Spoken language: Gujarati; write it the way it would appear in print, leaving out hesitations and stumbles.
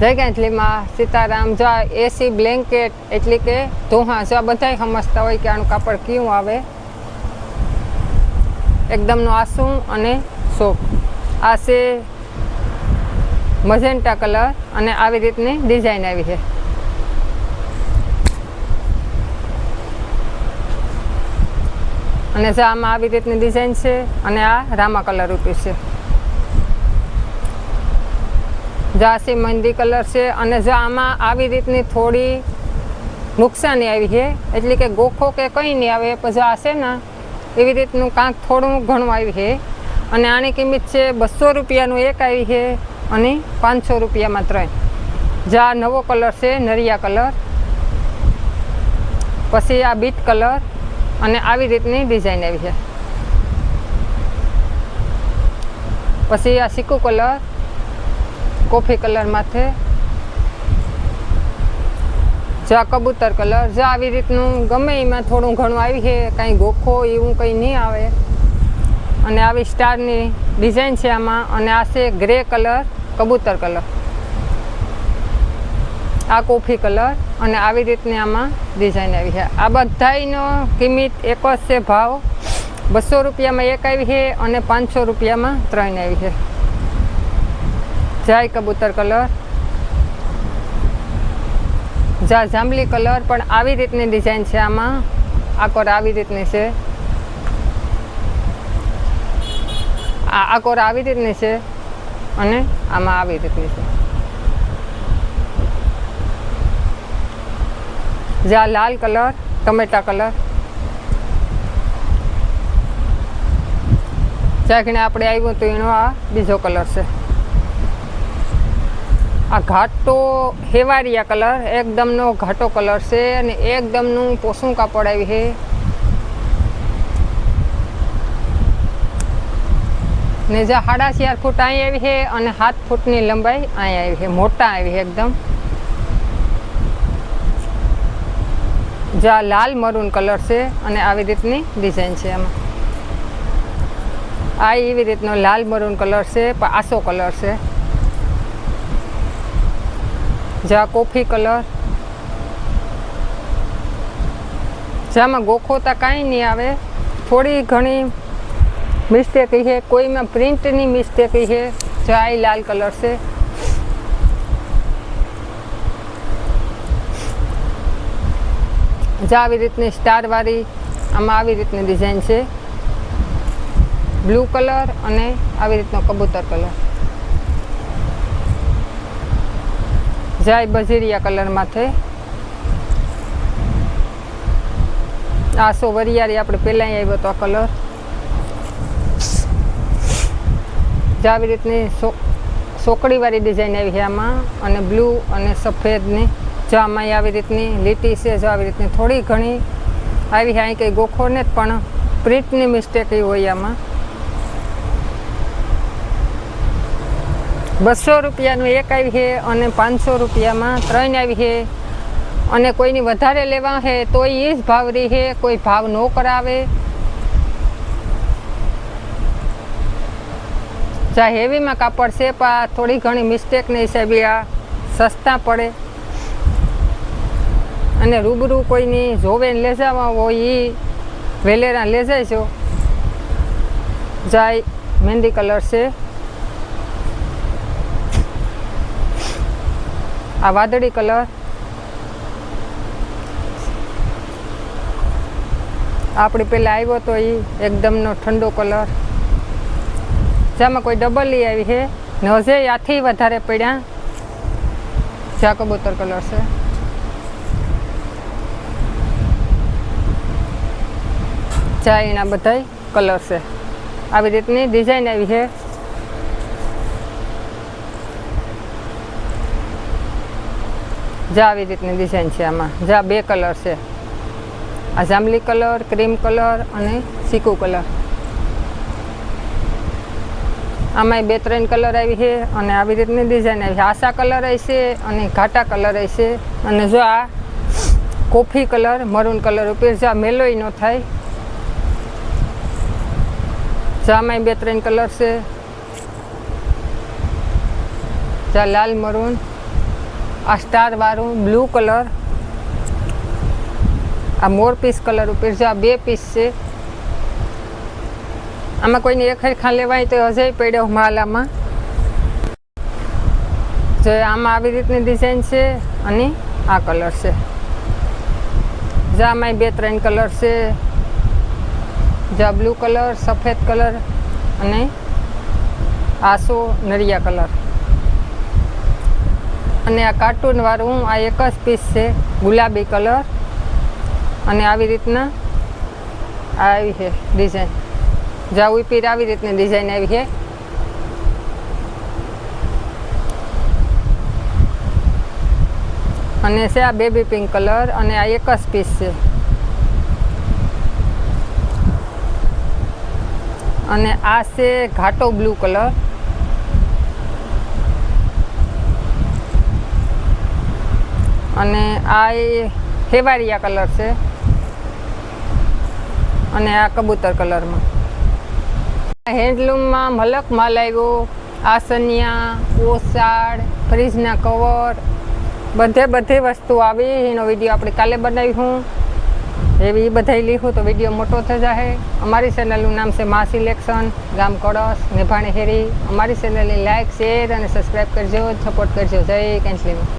જય ગાંધલીમાં સીતારામ. જો આ એસી બ્લેન્કેટ એટલે કે ધોહા, જો આ બધાય સમજતા હોય કે આનું કાપડ કેવું આવે, એકદમનું આસું અને સોફ્ટ. આ છે મજેન્ટા કલર અને આવી રીતની ડિઝાઇન આવી છે. અને જો આમાં આવી રીતની ડિઝાઇન છે અને આ રામા કલર ઉપર છે. જાસી મહેંદી કલર છે અને જો આમાં આવી રીતની થોડી નુકસાની આવી છે, એટલે કે ગોખો કે કંઈ નહીં આવે, પછી આ છે ને એવી રીતનું કાંક થોડું ઘણું આવી છે. અને આની કિંમત છે 200 રૂપિયાનું એક આવી છે અને 500 રૂપિયામાં 3. જો આ નવો કલર છે નરિયા કલર, પછી આ બીટ કલર અને આવી રીતની ડિઝાઇન આવી છે. પછી આ સિકુ કલર, કોફી કલર માથે, જો આ કબૂતર કલર, જો આવી રીતનું ગમે એમાં થોડું ઘણું આવી છે, કાંઈ ગોખો એવું કંઈ નહીં આવે. અને આવી સ્ટારની ડિઝાઇન છે આમાં. અને આ છે ગ્રે કલર, કબૂતર કલર, આ કોફી કલર અને આવી રીતની આમાં ડિઝાઇન આવી છે. આ બધાનો કિંમત એક જ છે, ભાવ 200 રૂપિયામાં એક આવી છે અને 500 રૂપિયામાં 3 આવી છે. જય કબૂતર કલર, જા જાંબલી કલર, પણ આવી રીતની ડિઝાઇન છે આમાં. આકોર આવી રીતની છે, આ આકોર આવી રીતની છે અને આમાં આવી રીતની છે. જા લાલ કલર, ટમેટા કલર, ચાખીને આપણે આવ્યું તો એનો આ બીજો કલર છે. આ ઘાટો હેવારિયા કલર, એકદમનો ઘાટો કલર છે અને એકદમનું પોસું કાપડ આવી છે. ને જ્યાં 4.5 ફૂટ અહીં આવી છે અને 7 ફૂટની લંબાઈ અહીં આવી છે, મોટા આવી છે એકદમ. જ્યાં લાલ મરૂન કલર છે અને આવી રીતની ડિઝાઇન છે આમાં. આ એવી રીતનો લાલ મરૂન કલર છે, પણ આસો કલર છે. જ્યાં કોફી કલર, જ્યાંમાં ગોખોતા કાંઈ નહીં આવે, થોડી ઘણી મિસ્ટેક છે, કોઈમાં પ્રિન્ટની મિસ્ટેક છે. જ્યાં આ લાલ કલર છે. જ્યાં આવી રીતની સ્ટારવાળી આમાં આવી રીતની ડિઝાઇન છે, બ્લુ કલર અને આવી રીતનો કબૂતર કલર. જાય બજેરિયા કલર માથે, આસો વરિયાળી આપણે પહેલાં આવ્યો તો આ કલર. જે આવી રીતની સોકડીવાળી ડિઝાઇન આવી છે આમાં, અને બ્લુ અને સફેદની. જો આમાં આવી રીતની લીટી છે, જો આવી રીતની થોડી ઘણી આવી છે. અહીં કંઈ ગોખો ને પણ પ્રિન્ટની મિસ્ટેક એ હોય આમાં. 200 રૂપિયાનું એક આવી છે અને 500 રૂપિયામાં 3 આવી છે. અને કોઈની વધારે લેવા છે તો એ જ ભાવ રહી છે, કોઈ ભાવ ન કરાવે. જા હેવીમાં કાપડ છે, પણ થોડી ઘણી મિસ્ટેકના હિસાબે આ સસ્તા પડે. અને રૂબરૂ કોઈની જોવે લે જવા હોય એ વેલેરા લે જઈશો. જાય મહેંદી કલર છે, આ વાદળી કલર, આપણે પહેલાં આવ્યો તો એ એકદમનો ઠંડો કલર. જેમાં કોઈ ડબલ ઈ આવી છે, નજે આથી વધારે પડ્યા. જ્યાં કબૂતર કલર છે, જ્યાં એના બધાય કલર છે. આવી રીતની ડિઝાઇન આવી છે. જ્યાં આવી રીતની ડિઝાઇન છે આમાં. જ્યાં 2 કલર છે, આ જાંબલી કલર, ક્રીમ કલર અને સિકુ કલર. આમાંય 2-3 કલર આવી છે અને આવી રીતની ડિઝાઇન આવી છે. આસા કલર હશે અને ઘાટા કલર હશે. અને જો આ કોફી કલર, મરૂન કલર ઉપર જો આ મેલોય ન થાય. જો આમાંય 2-3 કલર છે. જ્યાં લાલ મરૂન આ સ્ટાર વાળું બ્લુ કલર, આ મોર પીસ કલર ઉપર છે. આ 2 પીસ છે. આમાં કોઈને એક હરખા લેવાય તો હજે પડ્યો માલ આમાં. જો આમાં આવી રીતની ડિઝાઇન છે અને આ કલર છે. જો આમાં 2-3 કલર છે. જો બ્લુ કલર, સફેદ કલર અને આસો નરિયા કલર. અને આ કાર્ટૂન વાળું આ એક જ પીસ છે, ગુલાબી કલર અને આવી રીતના આવી છે ડિઝાઇન. જ્યાં ઉપર આવી રીતની ડિઝાઇન આવી છે. અને છે આ બેબી પિંક કલર અને આ એક જ પીસ છે. અને આ છે ઘાટો બ્લુ કલર. અને આ હેવારિયા કલર છે. અને આ કબૂતર કલરમાં. હેન્ડલૂમમાં મલક માલ આવ્યો. આસનિયા, ઓસાડ, ફ્રીજના કવર, બધી વસ્તુ આવી. એનો વિડીયો આપણે કાલે બનાવ્યું. એવી બધાય લીધું તો વિડીયો મોટો થઈ જશે. અમારી ચેનલનું નામ છે મા સિલેક્શન, ગામ કળશ, નેભાણી હેરી. અમારી ચેનલને લાઇક, શેર અને સબસ્ક્રાઈબ કરજો, સપોર્ટ કરજો. જય કેન્સલીમાં.